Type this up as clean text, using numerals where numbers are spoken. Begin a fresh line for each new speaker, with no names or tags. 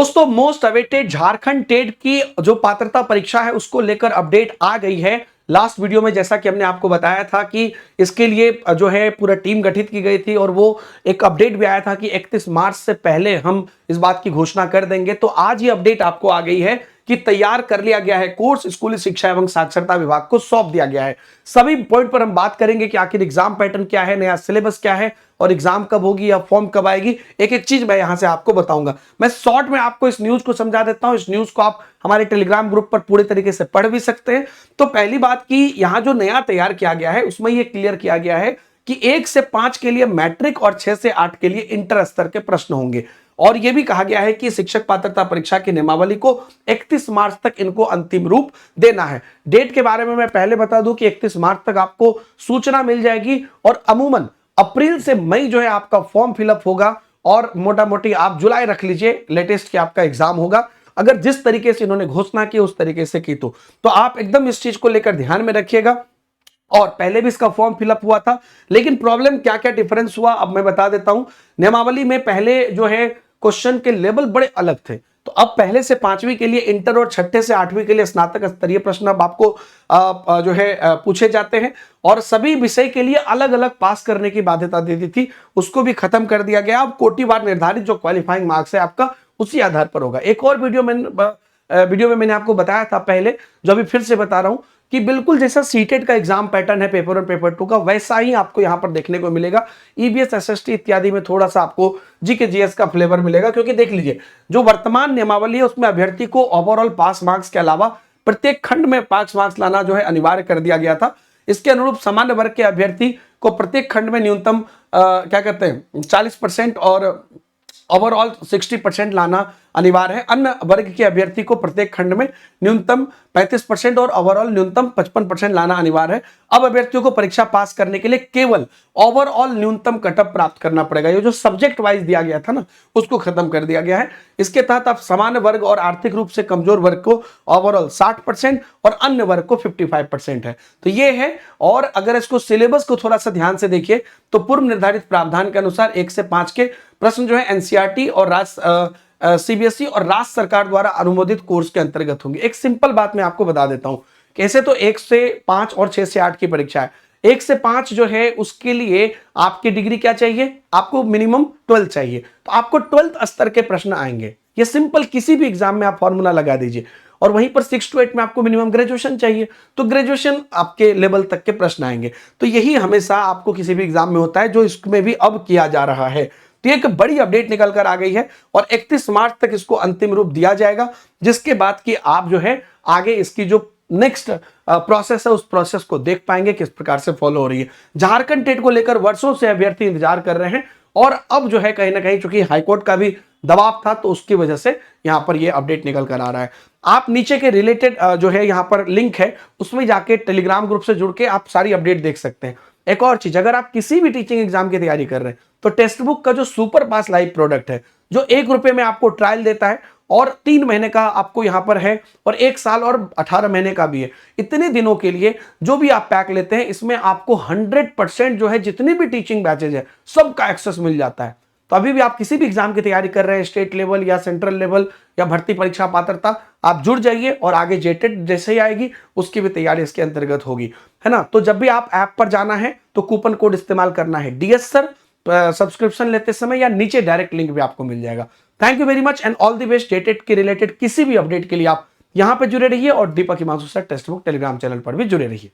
दोस्तों most awaited Jharkhand TET की जो पात्रता परीक्षा है उसको लेकर अपडेट आ गई है। लास्ट वीडियो में जैसा कि हमने आपको बताया था कि इसके लिए जो है पूरा टीम गठित की गई थी और वो एक अपडेट भी आया था कि 31 मार्च से पहले हम इस बात की घोषणा कर देंगे। तो आज ये अपडेट आपको आ गई है कि तैयार कर लिया गया है कोर्स, स्कूली शिक्षा एवं साक्षरता विभाग को सौंप दिया गया है। सभी पॉइंट पर हम बात करेंगे कि आखिर एग्जाम पैटर्न क्या है, नया सिलेबस क्या है और एग्जाम कब होगी या फॉर्म कब आएगी, एक एक चीज मैं यहां से आपको बताऊंगा। मैं शॉर्ट में आपको इस न्यूज को समझा देता हूं। इस न्यूज को आप हमारे टेलीग्राम ग्रुप पर पूरे तरीके से पढ़ भी सकते हैं। तो पहली बात कि यहां जो नया तैयार किया गया है उसमें यह क्लियर किया गया है कि 1 से 5 के लिए मैट्रिक और 6 से 8 के लिए इंटर स्तर के प्रश्न होंगे। और यह भी कहा गया है कि शिक्षक पात्रता परीक्षा की नियमावली को 31 मार्च तक इनको अंतिम रूप देना है। डेट के बारे में मैं पहले बता दूं कि 31 मार्च तक आपको सूचना मिल जाएगी और अमूमन अप्रैल से मई जो है आपका फॉर्म फिलअप होगा और मोटा मोटी आप जुलाई रख लीजिए लेटेस्ट कि आपका एग्जाम होगा। अगर जिस तरीके से इन्होंने घोषणा की उस तरीके से की तो आप एकदम इस चीज को लेकर ध्यान में रखिएगा। और पहले भी इसका फॉर्म फिलअप हुआ था, लेकिन प्रॉब्लम क्या क्या डिफरेंस हुआ अब मैं बता देता हूं। नियमावली में पहले जो है क्वेश्चन के लेवल बड़े अलग थे, तो अब पहले से 5वीं के लिए इंटर और छठे से 8वीं के लिए स्नातक स्तरीय प्रश्न अब आपको जो है पूछे जाते हैं। और सभी विषय के लिए अलग अलग पास करने की बाध्यता दे दी थी, उसको भी खत्म कर दिया गया। अब कोटिवार निर्धारित जो क्वालिफाइंग मार्क्स है आपका उसी आधार पर होगा। एक और वीडियो में मैंने आपको बताया था पहले, जो अभी फिर से बता रहा हूं कि बिल्कुल जैसा सीटेट का एग्जाम पैटर्न है पेपर 1 पेपर 2 का, वैसा ही आपको यहां पर देखने को मिलेगा। ईबीएस एसएसटी इत्यादि में थोड़ा सा आपको जीके जीएस का फ्लेवर मिलेगा, क्योंकि देख लीजिए जो वर्तमान नियमावली है उसमें अभ्यर्थी को ओवरऑल पास मार्क्स के अलावा प्रत्येक खंड में पास मार्क्स लाना जो है अनिवार्य कर दिया गया था। इसके अनुरूप सामान्य वर्ग के अभ्यर्थी को प्रत्येक खंड में न्यूनतम क्या कहते हैं 40% और ओवरऑल 60% लाना अनिवार्य है। अन्य वर्ग के अभ्यर्थी को प्रत्येक खंड में न्यूनतम 35% और ओवरऑल न्यूनतम 55% लाना अनिवार्य है। अब अभ्यर्थियों को परीक्षा पास करने के लिए केवल ओवरऑल न्यूनतम कटअप प्राप्त करना पड़ेगा। ये जो सब्जेक्ट वाइज दिया गया था ना, उसको खत्म कर दिया गया है। इसके तहत आप सामान्य वर्ग और आर्थिक रूप से कमजोर वर्ग को ओवरऑल 60% और अन्य वर्ग को 55% है। तो ये है। और अगर इसको सिलेबस को थोड़ा सा ध्यान से देखिए तो पूर्व निर्धारित प्रावधान के अनुसार 1 से 5 के प्रश्न जो है एनसीईआरटी और सीबीएसई और राज्य सरकार द्वारा अनुमोदित कोर्स के अंतर्गत होंगे। एक सिंपल बात मैं आपको बता देता हूं, कैसे तो 1 से 5 और 6 से 8 की परीक्षा है। 1 से 5 जो है उसके लिए आपकी डिग्री क्या चाहिए, आपको मिनिमम 12 चाहिए, तो आपको 12th स्तर के प्रश्न आएंगे। ये सिंपल, किसी भी एग्जाम में आप फॉर्मूला लगा दीजिए। और वहीं पर 6 to 8 में आपको मिनिमम ग्रेजुएशन चाहिए, तो ग्रेजुएशन आपके लेवल तक के प्रश्न आएंगे। तो यही हमेशा आपको किसी भी एग्जाम में होता है, जो इसमें भी अब किया जा रहा है। तो एक बड़ी अपडेट निकल कर आ गई है और 31 मार्च तक इसको अंतिम रूप दिया जाएगा, जिसके बाद कि आप जो है आगे इसकी जो नेक्स्ट प्रोसेस है उस प्रोसेस को देख पाएंगे किस प्रकार से फॉलो हो रही है। झारखंड टेट को लेकर वर्षों से अभ्यर्थी इंतजार कर रहे हैं और अब जो है कहीं ना कहीं चूंकि हाईकोर्ट का भी दबाव था, तो उसकी वजह से यहां पर ये अपडेट निकल कर आ रहा है। आप नीचे के रिलेटेड जो है यहां पर लिंक है, उसमें जाके टेलीग्राम ग्रुप से जुड़ के आप सारी अपडेट देख सकते हैं। एक और चीज, अगर आप किसी भी टीचिंग एग्जाम की तैयारी कर रहे हैं तो टेक्स्ट बुक का जो सुपर पास लाइव प्रोडक्ट है, जो ₹1 में आपको ट्रायल देता है और 3 महीने का आपको यहां पर है और 1 साल और 18 महीने का भी है, इतने दिनों के लिए जो भी आप पैक लेते हैं इसमें आपको 100% जो है जितनी भी टीचिंग बैचेज है सबका एक्सेस मिल जाता है। तो अभी भी आप किसी भी एग्जाम की तैयारी कर रहे हैं, स्टेट लेवल या सेंट्रल लेवल या भर्ती परीक्षा पात्रता, आप जुड़ जाइए और आगे जेटेट जैसे ही आएगी उसकी भी तैयारी इसके अंतर्गत होगी, है ना। तो जब भी आप ऐप पर जाना है तो कूपन कोड इस्तेमाल करना है डीएस सर सब्सक्रिप्शन लेते समय, या नीचे डायरेक्ट लिंक भी आपको मिल जाएगा। Thank you very much and all the best. JTET के रिलेटेड किसी भी अपडेट के लिए आप यहां पर जुड़े रहिए और Deepak Himanshu sir text book Telegram channel पर भी जुड़े रहिए।